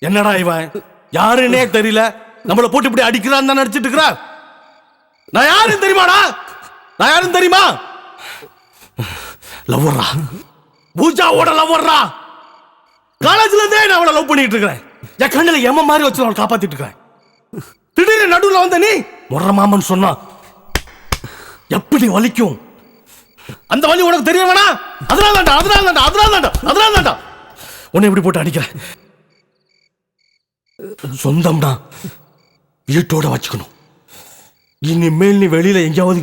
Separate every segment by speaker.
Speaker 1: என்னடா இவன் யாருன்னே தெரியல, நம்மளை போட்டு இப்படி அடிக்கிறான்னு தான் நடிச்சிட்டு இருக்கிறா. நான் யாரும் தெரியுமாடா? நான் யாரும் தெரியுமா? லவ்வர்ரா, பூஜாவோட லவ்வர்ரா. காலேஜ்ல இருந்தே நான் அவளை லவ் பண்ணிட்டு இருக்கிறேன். என் கண்ணில் எம்ம மாதிரி வச்சு அவளை காப்பாத்திட்டு இருக்கிறேன். திடீர்னு நடுவில் வந்த நீ முற மாமன் சொன்னா எப்படி வலிக்கும்? அந்த வலி உனக்கு தெரிய வேணா? அதனால தான்டா உன்னை இப்படி போட்டு அடிக்கிறேன். சொந்தம்னா வீட்டோட வச்சுக்கணும். இனிமேல் நீ வெளியில எங்கேயாவது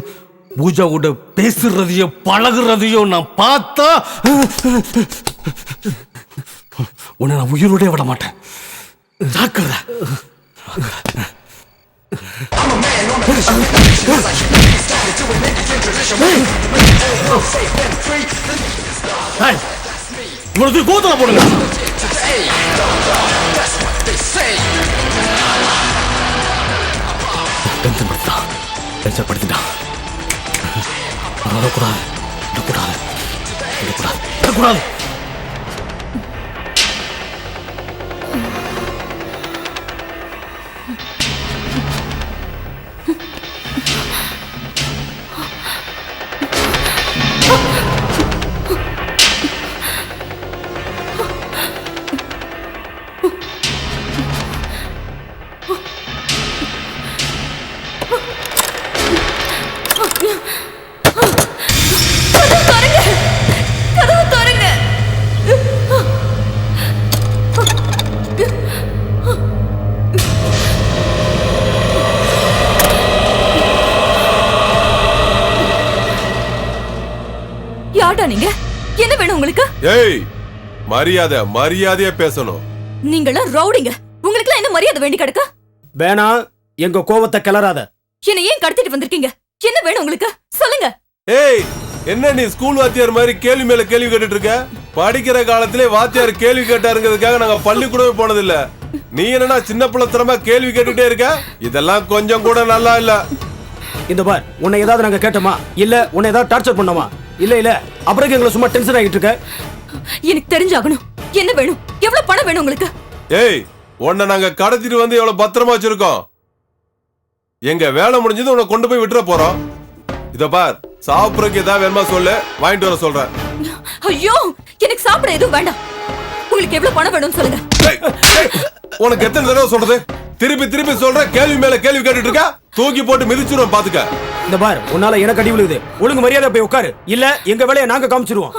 Speaker 1: பூஜா கூட பேசுறதையோ பழகுறதையோ நான் பார்த்தா உன்னை நான் உயிரோட விட மாட்டேன். ஜாக்கிரதை. இவ்வளவு கோத்தல போடுங்க. டென்ஷன் படுத்தான், டென்ஷன் படுத்திட்டான். விடக்கூடாது, விடக்கூடாது, விடக்கூடாது, விடக்கூடாது.
Speaker 2: நீங்க என்ன வேணும் உங்களுக்கு?
Speaker 3: ஏய், மரியாதையா பேசணும்.
Speaker 2: நீங்களாம் ரவுடிங்க. உங்களுக்கு என்ன மரியாதை வேண்டி கிடக்கு?
Speaker 4: வேணா, எங்க கோவத்தை கிளறாத.
Speaker 2: என்ன ஏன் கடத்திட்டு வந்திருக்கீங்க? என்ன வேணும் உங்களுக்கு? சொல்லுங்க.
Speaker 3: ஏய், என்ன நீ ஸ்கூல் வாத்தியார் மாதிரி கேள்வி மேல கேள்வி கேட்டுட்டு இருக்க? படிக்கிற காலத்திலே வாத்தியார் கேள்வி கேட்டாருங்கிறதுக்காக நாங்க பள்ளிக்கூடவே போனதில்ல. நீ என்னன்னா சின்ன பிள்ளைத்தனமா கேள்வி கேட்டுட்டே இருக்க? இதெல்லாம் கொஞ்சம் கூட நல்லா இல்ல.
Speaker 4: இந்த பார், உன்னை ஏதாவது நாங்க கேட்டோமா? இல்ல உன்னை ஏதாவது டார்ச்சர் பண்ணோமா? இல்ல அப்புறம் எங்களை சும்மா டென்ஷன் ஆகிட்டு இருக்க.
Speaker 2: எனக்கு தெரிஞ்சாகணும். என்ன வேணும்? எவ்வளவு பணம் வேணும் உங்களுக்கு?
Speaker 3: ஏய், உன்னை நாங்க கடத்திட்டு வந்து எவ்வளவு பத்திரமா வச்சிருக்கோம். எங்க வேலை முடிஞ்சது உன்னை கொண்டு போய் விட்டுற போறோம். இத பார், சாப்பிடறதுக்கு ஏதாவது வேணுமா சொல்லு, வாங்கிட்டு வர சொல்றேன்.
Speaker 2: ஐயோ, எனக்கு சாப்பிட எதுவும் வேண்டாம். உங்களுக்கு எவ்வளவு பணம் வேணும்னு சொல்லுங்க.
Speaker 3: உனக்கு எத்தனை தடவை சொல்றது? திருப்பி சொல்ற, கேள்வி மேல கேள்வி கேட்டுட்டு இருக்க. தூக்கி போட்டு மிதிச்சிருவோம், பாத்துக்க.
Speaker 4: இந்த பார், உன்னால எனக்கு அடி விழுகுது. ஒழுங்கு மரியாதை போய் உட்காரு, இல்ல எங்க வேலையை நாங்க காமிச்சிருவோம்.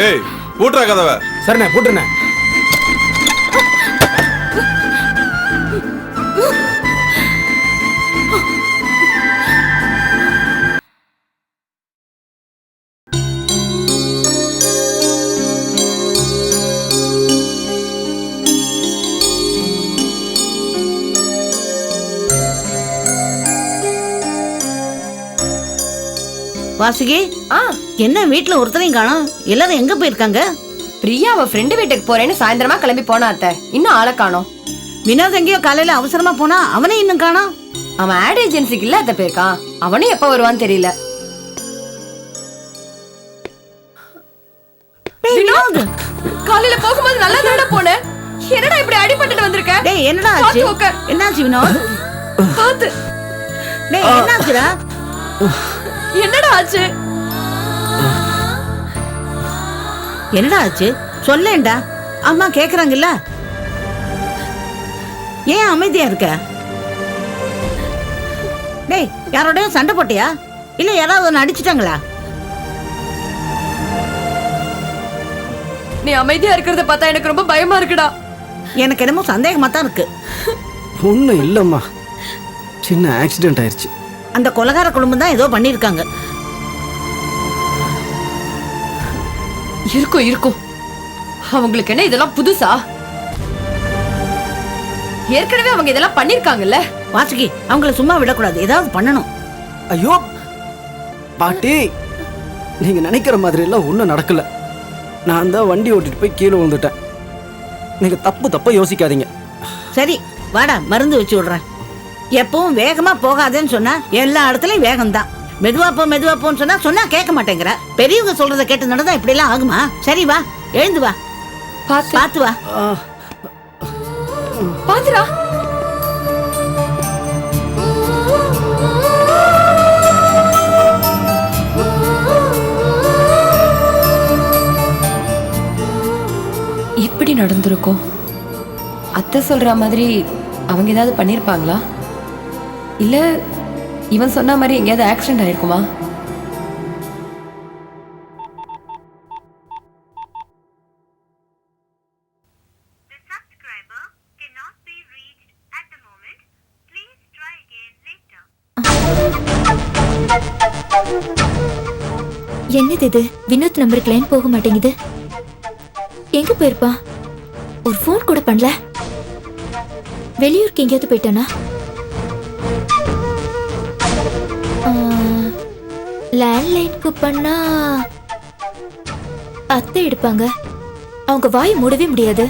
Speaker 3: ஏய், பூட்றா கதவை.
Speaker 4: சரிண்ணே, பூட்டுறேன்.
Speaker 5: வாசுகி, என்ன வீட்டுல ஒருத்தரையும் காணோம்? எல்லாரும் எங்க போயிருக்காங்க?
Speaker 6: பிரியா அவ ஃப்ரெண்டு வீட்டுக்கு போறேன்னு சாயந்தரமா கிளம்பி போனா அத்தை. இன்னும் ஆளை காணோம்.
Speaker 5: வினோத் எங்கேயோ காலையில அவசரமா போனா, அவனே இன்னும் காணோம்.
Speaker 6: அவன் ஆட் ஏஜென்சிக்கு இல்ல அத்தை போயிருக்கான். அவனும் எப்ப வருவான்னு தெரியல. காலையில போகும்போது நல்லா தானே போனேன். என்னடா இப்படி அடிபட்டுட்டு வந்திருக்க?
Speaker 5: டேய், என்னடா ஆச்சு? என்னாச்சு வினோத்?
Speaker 6: பாத்து.
Speaker 5: டேய், என்னாச்சுடா?
Speaker 6: என்னடா ஆச்சு?
Speaker 5: என்னடா ஆச்சு? சொல்லேன்டா, அம்மா கேக்குறாங்கல்ல. ஏன் அமைதியா இருக்க? டேய், யாரோடய சண்டை போட்டியா? இல்ல யாராவது ஒன்னு அடிச்சிட்டாங்களா?
Speaker 6: நீ அமைதியா இருக்கிறத பார்த்தா எனக்கு ரொம்ப பயமா இருக்குடா.
Speaker 5: எனக்கு என்னமோ சந்தேகமா தான் இருக்கு.
Speaker 4: ஒன்றும் இல்லைம்மா, சின்ன ஆக்சிடென்ட் ஆயிடுச்சு.
Speaker 5: அந்த கொலகார குடும்பம் தான் ஏதோ பண்ணிருக்காங்க.
Speaker 6: இருக்கும் இருக்கும். அவங்களுக்கு என்ன இதெல்லாம் புதுசா? ஏற்கனவே அவங்க இதெல்லாம் பண்ணிருக்காங்கல்ல.
Speaker 5: வாசுகி, அவங்கள சும்மா விடக்கூடாது, ஏதாவது பண்ணணும்.
Speaker 4: ஐயோ பாட்டி, நீங்க நினைக்கிற மாதிரி எல்லாம் ஒன்றும் நடக்கல. நான் தான் வண்டி ஓட்டிட்டு போய் கீழே விழுந்துட்டேன். நீங்க தப்பா யோசிக்காதீங்க.
Speaker 5: சரி வாடா, மருந்து வச்சு விடுறேன். எப்பவும் வேகமா போகாதேன்னு சொன்னா எல்லா இடத்துலயும் வேகம்தான். மெதுவா போன்னு சொன்னா கேட்க மாட்டேங்கிற. பெரியவங்க சொல்றத கேட்டு நடந்தா இப்படி எல்லாம் ஆகுமா? சரி வா, எழுந்து வா, பாத்து வா.
Speaker 6: பாத்துடா. இப்படி நடந்திருக்கும். அத்தை சொல்ற மாதிரி அவங்க ஏதாவது பண்ணிருப்பாங்களா? இல்ல இவன் சொன்ன மாதிரி எங்கேயாவது ஆக்சிடென்ட் ஆயிருக்குமா?
Speaker 2: என்னது இது? வினோத் நம்பருக்கு லைன் போக மாட்டேங்குது. எங்க போயிருப்பா? ஒரு ஃபோன் கூட பண்ணல. வெளியூருக்கு எங்கேயாவது போயிட்டானா? லேண்ட்லைனுக்கு பண்ணா அத்தை எடுப்பாங்க. அவங்க வாய் மூடவே முடியாது.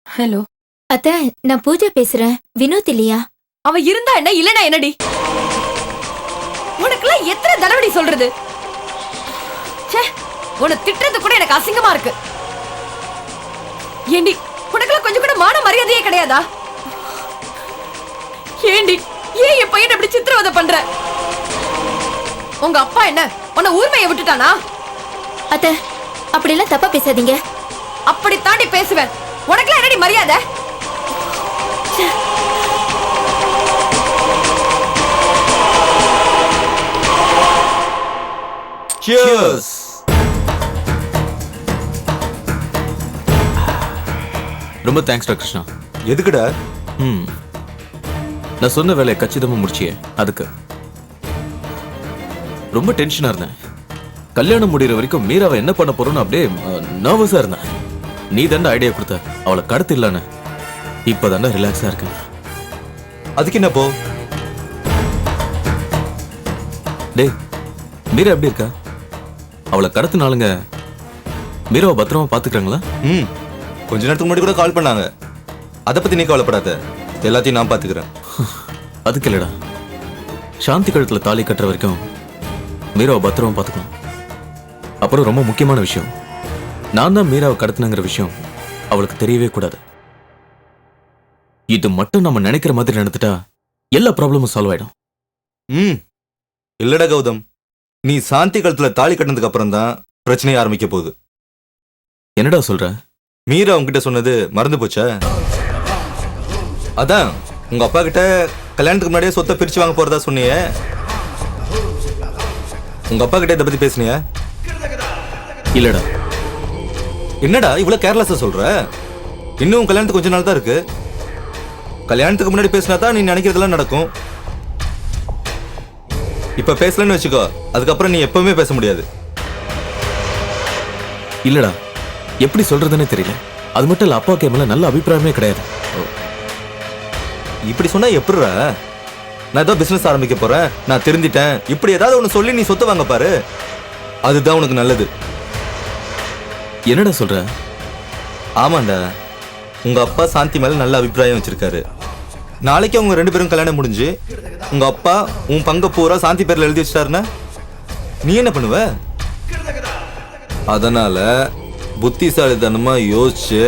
Speaker 6: ஹலோ
Speaker 2: அத்தை, நான் பூஜா பேசுறேன். வினோத் இல்லையா?
Speaker 6: அவன் இருந்தா என்ன, இல்லனா என்னடி? உனக்குலாம் எத்தனை தடவை சொல்றது? ச்சே, உன்னை திட்டுறது கூட எனக்கு அசிங்கமா இருக்கு. ஏண்டி, உனக்குலாம் கொஞ்சம் கூட மான மரியாதையே கிடையாதா? ஏண்டி, ஏன் என் பையன் அப்படி சித்திரவதை பண்ற? உங்க அப்பா என்ன உன்னை ஊர்மையை விட்டுட்டானா?
Speaker 2: அத்தை, அப்படி எல்லாம் தப்பா பேசாதீங்க.
Speaker 6: அப்படி தாண்டி பேசுவேன். உனக்குலாம் என்னடி மரியாதை?
Speaker 3: Cheers.
Speaker 7: ரொம்ப தேங்க்ஸ்டா கிருஷ்ணா.
Speaker 3: எதுக்குடா?
Speaker 7: நான் சொன்ன வேலையை கச்சிதமா முடிச்சியே, அதுக்கு. ரொம்ப டென்ஷனா இருந்தேன். கல்யாணம் முடிகிற வரைக்கும் மீராவை என்ன பண்ண போறோம்னு அப்படியே நர்வஸா இருந்தேன். நீ தாண்டா ஐடியா கொடுத்த அவளை கடத்து இல்லன்னு. இப்பதாண்டா ரிலாக்ஸா இருக்கேன்.
Speaker 3: அதுக்கு என்ன போ?
Speaker 7: டேய், மீரா எப்படி இருக்கா? அவளை கடத்தினாலுங்க மீராவை பத்திரமா பாத்துக்கிறாங்களா?
Speaker 8: கொஞ்ச நேரத்துக்கு முன்னாடி கூட கால் பண்ணாங்க. அதை பத்தி நீ கவலைப்படாத, எல்லாத்தையும் நான் பாத்துக்கிறேன்.
Speaker 7: அதுக்கு இல்லடா, சாந்தி கழுத்துல தாலி கட்டுற வரைக்கும் மீராவை பத்திரமா பாத்துக்கணும். அப்புறம் ரொம்ப முக்கியமான விஷயம், நான் தான் மீராவை கடத்தினங்கிற விஷயம் அவளுக்கு தெரியவே கூடாது. இது மட்டும் நம்ம நினைக்கிற மாதிரி நடந்துட்டா எல்லா ப்ராப்ளமும் சால்வ் ஆயிடும்.
Speaker 8: இல்லடா கௌதம், நீ சாந்தி கழுத்துல தாலி கட்டினதுக்கு அப்புறம் தான் பிரச்சனையே ஆரம்பிக்க போகுது.
Speaker 7: என்னடா சொல்ற?
Speaker 8: மீரா உங்ககிட்ட சொன்னது மறந்து போச்சா? அதான் உங்க அப்பா கிட்ட கல்யாணத்துக்கு முன்னாடியே சொத்தை பிரிச்சு வாங்க போறதா சொன்னியே. உங்க அப்பா கிட்ட இதை பத்தி பேசுனியா?
Speaker 7: இல்லடா.
Speaker 8: என்னடா இவ்வளவு கேர்லெஸ்ஸா சொல்ற? இன்னும் கல்யாணத்துக்கு கொஞ்ச நாள் தான் இருக்கு. கல்யாணத்துக்கு முன்னாடி பேசினா தான் நீ நினைக்கிறதெல்லாம் நடக்கும். இப்ப பேசலன்னு வச்சுக்கோ, அதுக்கப்புறம் நீ எப்பவுமே பேச முடியாது.
Speaker 7: இல்லடா, எப்படி சொல்றதுன்னே தெரியல. அது மட்டும் இல்ல, அப்பாவுக்கு என் மேல நல்ல அபிப்பிராயமே கிடையாது.
Speaker 8: இப்படி சொன்னா எப்படிடா? நான் ஏதோ பிசினஸ் ஆரம்பிக்க போறேன், நான் திருந்திட்டேன், இப்படி ஏதாவது ஒன்று சொல்லி நீ சொத்து வாங்க பாரு, அதுதான் உனக்கு நல்லது.
Speaker 7: என்னடா சொல்ற?
Speaker 8: ஆமாண்டா, உங்க அப்பா சாந்தி மேல நல்ல அபிப்பிராயம் வச்சிருக்காரு. நாளைக்கு அவங்க 2 பேரும் கல்யாணம் முடிஞ்சு உங்க அப்பா உன் பங்க பூரா சாந்தி பேர்ல எழுதி வச்சிட்டாருன்னா நீ என்ன பண்ணுவ? அதனால புத்திசாலித்தனமா யோசிச்சு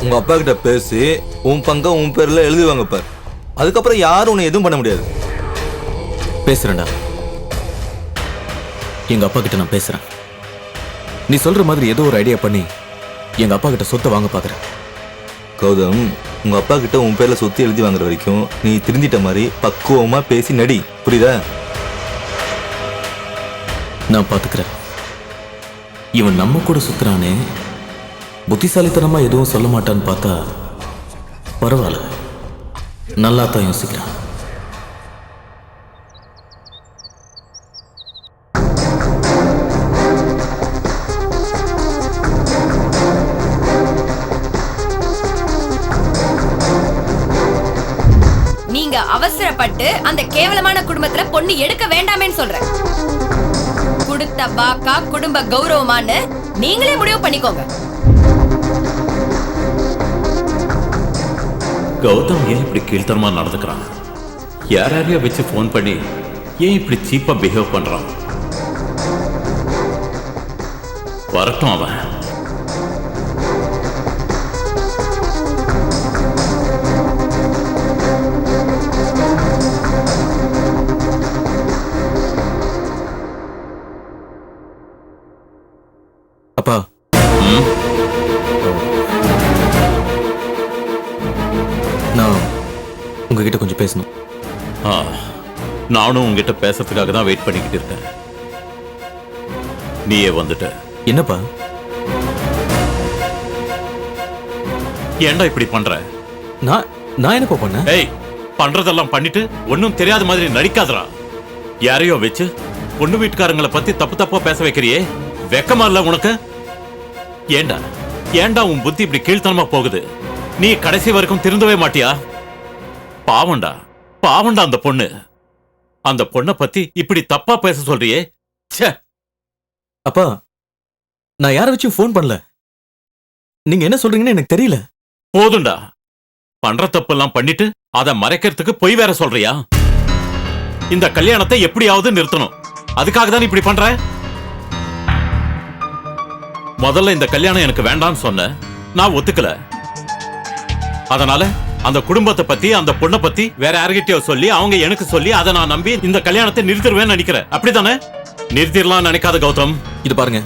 Speaker 8: உங்க அப்பா கிட்ட பேசி உன் பங்க உன் பேர்ல எழுதுவாங்க பார். அதுக்கப்புறம் யாரும் உன்னை எதுவும் பண்ண முடியாது.
Speaker 7: பேசுறேன்டா. எங்க அப்பா கிட்ட நான் பேசுறேன். நீ சொல்ற மாதிரி ஏதோ ஒரு ஐடியா பண்ணி எங்க அப்பா கிட்ட சொத்தை வாங்க பாக்குறேன்.
Speaker 8: கௌதம், உங்க அப்பா கிட்ட உன் பேர்ல சொத்து எழுதி வாங்குற வரைக்கும் நீ திருந்திட்ட மாதிரி பக்குவமா பேசி நடி, புரியுதா?
Speaker 7: நான் பாத்துக்கிறேன். இவன் நம்ம கூட சுத்துறானே, புத்திசாலித்தனமா எதுவும் சொல்ல மாட்டான்னு பார்த்தா பரவாயில்ல, நல்லா தான் யோசிக்கிறான்.
Speaker 6: நீங்க அவசரப்பட்டு அந்த கேவலமான குடும்பத்துல பொண்ணு எடுக்க வேண்டாமேன்னு சொல்றேன். கொடுத்த வாக்கா குடும்ப கௌரவமான்னு நீங்களே முடிவு பண்ணிக்கோங்க.
Speaker 9: கௌதம் ஏன் இப்படி கீழ்த்தரமா நடந்துக்கிறான்? யாரையோ வச்சு ஃபோன் பண்ணி ஏன் இப்படி சீப்பா பிஹேவ் பண்றான்? வரட்டும் அவன்.
Speaker 7: அப்பா, நான் உங்ககிட்ட கொஞ்சம் பேசணும்.
Speaker 9: நானும் உங்ககிட்ட பேசுறதுக்காக தான் வெயிட் பண்ணிக்கிட்டு இருக்கேன். நீயே வந்துட்ட.
Speaker 7: என்னப்பா?
Speaker 9: ஏன்டா இப்படி பண்ற?
Speaker 7: நான் என்னப்பா பண்ணேன்?
Speaker 9: ஏய், பண்றதெல்லாம் பண்ணிட்டு ஒன்னும் தெரியாத மாதிரி நடிக்காதடா. யாரையோ வச்சு பொண்ணு வீட்டுக்காரங்களை பத்தி தப்பு தப்பா பேச வைக்கிறியே, வெக்கமா இல்ல உனக்கு? ஏண்டா ஏண்டா உன் புத்தி இப்படி கீழ்த்தனமா போகுது? நீ கடைசி வரைக்கும் திருந்தவே மாட்டியா? பாவண்டா பாவண்டா அந்த பொண்ணு. அந்த பொண்ணை பத்தி இப்படி தப்பா பேச சொல்றியே. ச்சே.
Speaker 7: அப்பா, நான் யாரை வச்சு ஃபோன் பண்ணல. நீங்க என்ன சொல்றீங்கன்னு எனக்கு தெரியல.
Speaker 9: போதுண்டா. பண்ற தப்பெல்லாம் பண்ணிட்டு அதை மறைக்கிறதுக்கு பொய் வேற சொல்றியா? இந்த கல்யாணத்தை எப்படியாவது நிறுத்தணும். அதுக்காக தான் இப்படி பண்ற. முதல்ல இந்த கல்யாணம் எனக்கு வேண்டாம்னு சொன்ன, நான் ஒத்துக்கல. அதனால அந்த குடும்பத்தை பத்தி அந்த பொண்ணை பத்தி வேற யார்கிட்டயோ சொல்லி அவங்க எனக்கு சொல்லி அதை நான் நம்பி இந்த கல்யாணத்தை நிறுத்திடுவேன்னு நினைக்கிறேன். அப்படித்தானே? நிறுத்திடலாம் நினைக்காத கௌதம்.
Speaker 7: இது பாருங்க,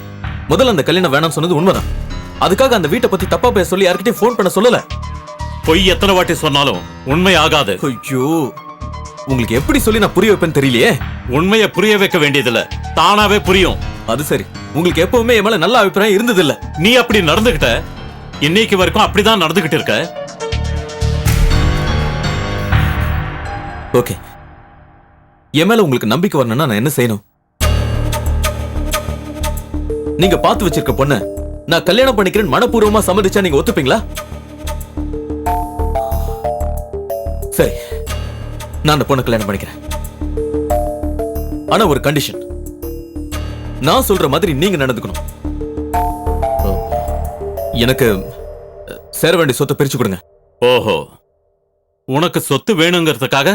Speaker 7: முதல்ல அந்த கல்யாணம் வேணாம்னு சொன்னது உண்மைதான். அதுக்காக அந்த வீட்டை பத்தி தப்பா பேச சொல்லி யார்கிட்டயும் ஃபோன் பண்ண சொல்லல.
Speaker 9: பொய் எத்தனை வாட்டி சொன்னாலும் உண்மை ஆகாது.
Speaker 7: ஐயோ, உங்களுக்கு எப்படி சொல்லி நான் புரிய வைப்பேன்னு தெரியலையே.
Speaker 9: உண்மையை புரிய வைக்க வேண்டியதில்ல, தானாவே புரியும்.
Speaker 7: அது சரி, உங்களுக்கு எப்பவுமே என் மேல நல்ல அபிப்பிராயம் இருந்தது இல்ல.
Speaker 9: நீ அப்படி நடந்துகிட்ட, இன்னைக்கு வரைக்கும் அப்படிதான் நடந்துகிட்டு இருக்க.
Speaker 7: ஓகே, என் மேல உங்களுக்கு நம்பிக்கை வரணும்னா நான் என்ன செய்யணும்? நீங்க பார்த்து வச்சிருக்க பொண்ண நான் கல்யாணம் பண்ணிக்கிறேன் மனப்பூர்வமா சம்மதிச்சா நீங்க ஒத்துப்பீங்களா? சரி, நான் அந்த பொண்ணை கல்யாணம் பண்ணிக்கிறேன். ஆனா ஒரு கண்டிஷன், நான் சொல்ற மாதிரி நீங்க நடந்துக்கணும். எனக்கு சேர வேண்டிய சொத்தை பிரிச்சு கொடுங்க.
Speaker 9: ஓஹோ, உனக்கு சொத்து வேணுங்கிறதுக்காக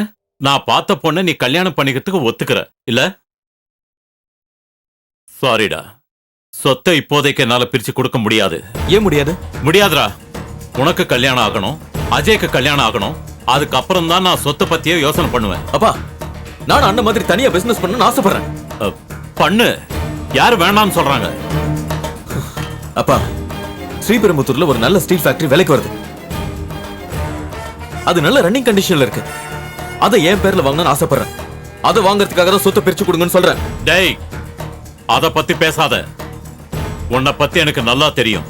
Speaker 9: நான் பார்த்த பொண்ணை நீ கல்யாணம் பண்ணிக்கிறதுக்கு ஒத்துக்கிற இல்ல? சாரிடா, சொத்தை இப்போதைக்கு என்னால பிரிச்சு கொடுக்க முடியாது.
Speaker 7: ஏன் முடியாது?
Speaker 9: முடியாதுடா. உனக்கு கல்யாணம் ஆகணும், அஜய்க்கு கல்யாணம் ஆகணும். அதுக்கப்புறம் தான் நான் சொத்தை பத்தியே யோசனை பண்ணுவேன்.
Speaker 7: அப்பா, நான் அண்ணன் மாதிரி தனியா பிசினஸ் பண்ணணும்னு ஆசைப்படுறேன்.
Speaker 9: பண்ணு, யாரு வேண்டாம்னு சொல்றாங்க?
Speaker 7: அப்பா, ஸ்ரீபெரும்புத்தூர்ல ஒரு நல்ல ஸ்டீல் ஃபேக்டரி விலைக்கு வருது. அது நல்ல ரன்னிங் கண்டிஷன்ல இருக்கு. அதை என் பேர்ல வாங்கணும்னு ஆசைப்படுறேன். அதை வாங்குறதுக்காக தான் சொத்தை பிரிச்சு கொடுங்கன்னு சொல்றேன்.
Speaker 9: டேய், அத பத்தி பேசாத. உன்னை பத்தி எனக்கு நல்லா தெரியும்.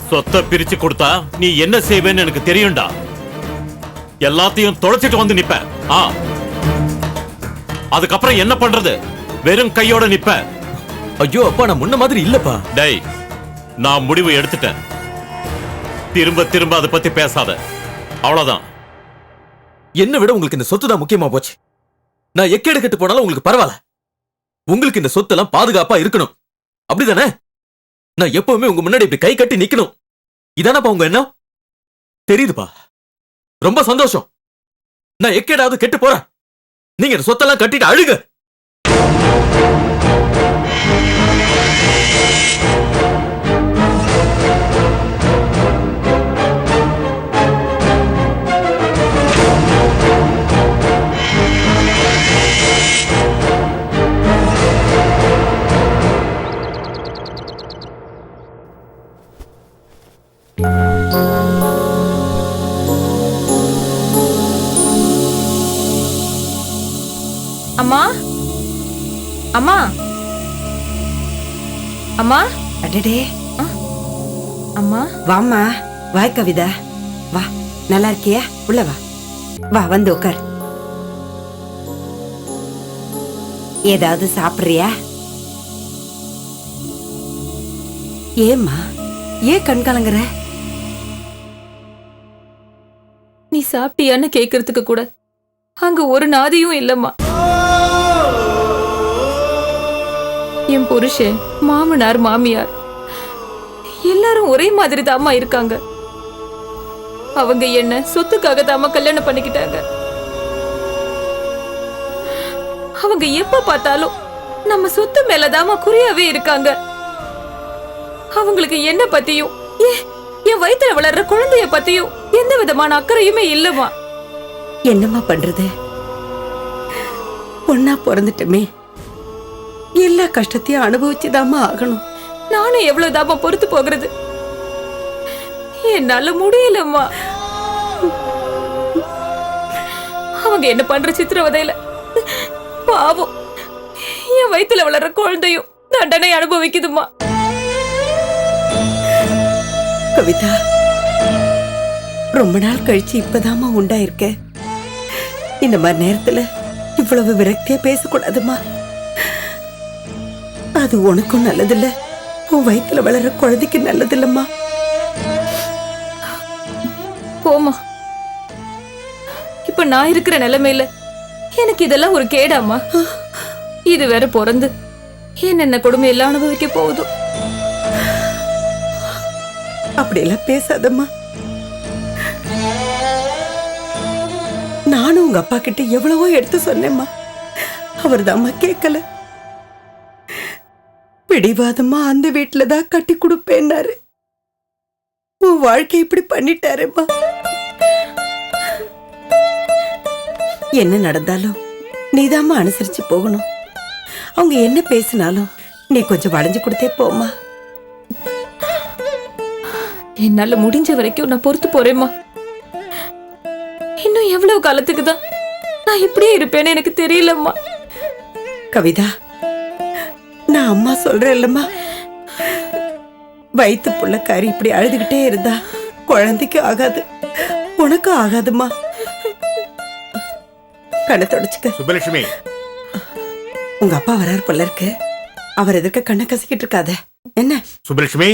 Speaker 9: சொத்தை பிரிச்சு கொடுத்தா நீ என்ன செய்வேன்னு எனக்கு தெரியும்டா. எல்லாத்தையும் தொலைச்சிட்டு வந்து நிப்ப. அதுக்கப்புறம் என்ன பண்றது? வெறும் கையோட நிப்ப.
Speaker 7: ஐயோ அப்பா, நான் முன்ன மாதிரி இல்லப்பா.
Speaker 9: டேய், நான் முடிவு எடுத்துட்டேன். திரும்ப திரும்ப அதை பத்தி பேசாத, அவ்வளவுதான்.
Speaker 7: என்ன விட உங்களுக்கு இந்த சொத்து தான் முக்கியமா போச்சு. நான் எக்கேடு கெட்டு போனாலும் உங்களுக்கு பரவாயில்ல. உங்களுக்கு இந்த சொத்தெல்லாம் பாதுகாப்பா இருக்கணும், அப்படிதானே? நான் எப்பவுமே உங்க முன்னாடி இப்படி கை கட்டி நிக்கணும், இதானப்பா உங்க எண்ணம்? தெரியுதுப்பா, ரொம்ப சந்தோஷம். நான் எக்கேடாவது கெட்டு போறேன், நீங்க இந்த சொத்தெல்லாம் கட்டிட்டு அழுக.
Speaker 6: அம்மா அம்மா அம்மா
Speaker 10: அடடே
Speaker 6: அம்மா
Speaker 10: வாம்மா வா கவிதா வா நல்லா இருக்கியா உள்ள வா வா வந்து உட்கார் ஏதாவது சாப்பிடுறியா ஏம்மா ஏன் கண் கலங்குற
Speaker 6: நீ சாப்பிட்டியான்னு கேக்குறதுக்கு கூட அங்க ஒரு நாதியும் இல்லம்மா. என் புருஷன், மாமனார், மாமியார் எல்லாரும் ஒரே மாதிரி தாம்மா இருக்காங்க. அவங்க என்ன சொத்துக்காக தாம்மா கல்யாணம் பண்ணிக்கிட்டாங்க. அவங்க எப்ப பார்த்தாலும் நம்ம சொத்து மேலதாம்மா குறியாவே இருக்காங்க. அவங்களுக்கு என்ன பத்தியும் என் வயித்துல வளர்ற குழந்தைய பத்தியும் எந்த விதமான அக்கறையுமே இல்லம்மா.
Speaker 10: என்னம்மா பண்றது? பொண்ணா பிறந்துட்டமே, எல்லா கஷ்டத்தையும் அனுபவிச்சுதாம்மா ஆகணும்.
Speaker 6: நானும் எவ்வளவுதாம்மா பொறுத்து போகிறது? என்னால முடியலம்மா. அவங்க என்ன பண்ற சித்திரவதையில பாவம் என் வயித்துல வளர்ற குழந்தையும் தண்டனை அனுபவிக்குதுமா.
Speaker 10: கவிதா, ரொம்ப நாள் கழிச்சு இப்பதாம்மா உண்டாயிருக்க. இந்த மாதிரி நேரத்துல இவ்வளவு விரக்தியா பேசக்கூடாதுமா. அது உனக்கும் நல்லதில்ல, உன் வயித்துல வளர்ற குழந்தைக்கு நல்லதில்லம்மா.
Speaker 6: போமா, இப்ப நான் இருக்கிற நிலைமையில எனக்கு இதெல்லாம் ஒரு கேடாமா? இது வேற பிறந்து என்னென்ன கொடுமை எல்லாம் அனுபவிக்க போகுதோ.
Speaker 10: அப்படியெல்லாம் பேசாதம்மா. நானும் உங்க அப்பா கிட்ட எவ்வளவோ எடுத்து சொன்னேம்மா, அவர் தாம்மா கேட்கல. பிடிவாதமா அந்த வீட்டுலதான் கட்டி கொடுப்பேன்னாரு. உன் வாழ்க்கை இப்படி பண்ணிட்டாருமா. என்ன நடந்தாலும் நீதாம்மா அனுசரிச்சு போகணும். அவங்க என்ன பேசினாலும் நீ கொஞ்சம் வளைஞ்சு கொடுத்தே போமா.
Speaker 6: என்னால முடிஞ்ச வரைக்கும் நான் பொறுத்து போறேம்மா. இன்னும் எவ்வளவு காலத்துக்கு தான் நான் இப்படியே இருப்பேன்னு எனக்கு தெரியலம்மா.
Speaker 10: கவிதா, நான் அம்மா சொல்றேன் இல்லம்மா, வயிற்று புள்ளக்காரி இப்படி அழுதுகிட்டே இருந்தா குழந்தைக்கு ஆகாது, உனக்கும் ஆகாதுமா. கண்ணை தொடச்சுக்க.
Speaker 11: சுப்பலட்சுமி,
Speaker 10: உங்க அப்பா வராரு போல இருக்கு. அவர் எதற்க கண்ணை கசிக்கிட்டு இருக்காத. என்ன
Speaker 11: சுப்பலட்சுமி,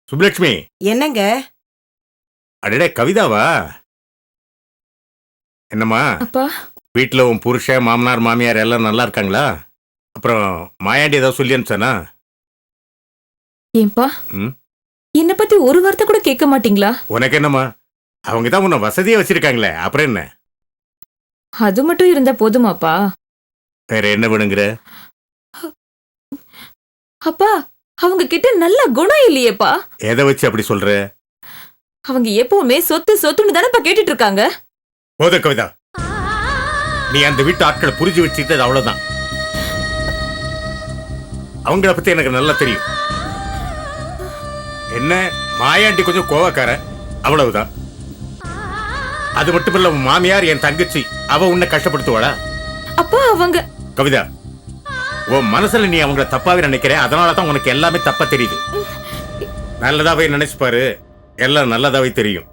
Speaker 11: சுப்பலட்சுமி.
Speaker 10: என்னங்க?
Speaker 11: அடடே, கவிதாவா? என்னம்மா
Speaker 6: அப்பா,
Speaker 11: வீட்டுல உன் புருஷன், மாமனார், மாமியார் எல்லாம் நல்லா இருக்காங்களா? அப்புறம் மாயாண்டி ஏதாவது சொல்லி அனுப்பிச்சானா?
Speaker 6: ஏன்பா என்ன பத்தி ஒரு வார்த்தை கூட கேட்க மாட்டீங்களா?
Speaker 11: உனக்கு என்னம்மா, அவங்க தான் உன்னை வசதியா வச்சிருக்காங்களே, அப்புறம் என்ன?
Speaker 6: அது மட்டும் இருந்தா போதுமாப்பா?
Speaker 11: வேற என்ன வேணுங்கிற?
Speaker 6: அப்பா, அவங்க கிட்ட நல்ல குணம் இல்லையேப்பா.
Speaker 11: எதை வச்சு அப்படி சொல்ற?
Speaker 6: அவங்க எப்பவுமே சொத்து சொத்துன்னு தானப்பா கேட்டுட்டு இருக்காங்க.
Speaker 11: போத கவிதா, நீ அந்த வீட்டு ஆட்களை புரிஞ்சு வச்சுக்கிட்டது அவ்வளவுதான். அவங்கள பத்தி எனக்கு நல்லா தெரியும். என்ன, மாயாண்டி கொஞ்சம் கோவக்காரன், அவ்வளவுதான். அது மட்டுமல்ல, உன் மாமியார் என் தங்கச்சி, அவ உன்னை கஷ்டப்படுத்துவாளா?
Speaker 6: அப்பா அவங்க
Speaker 11: கவிதா, உன் மனசுல நீ அவங்கள தப்பாவே நினைக்கிற, அதனாலதான் உனக்கு எல்லாமே தப்பா தெரியுது. நல்லதாவே நினைச்சு பாரு, எல்லாம் நல்லதாவே தெரியும்.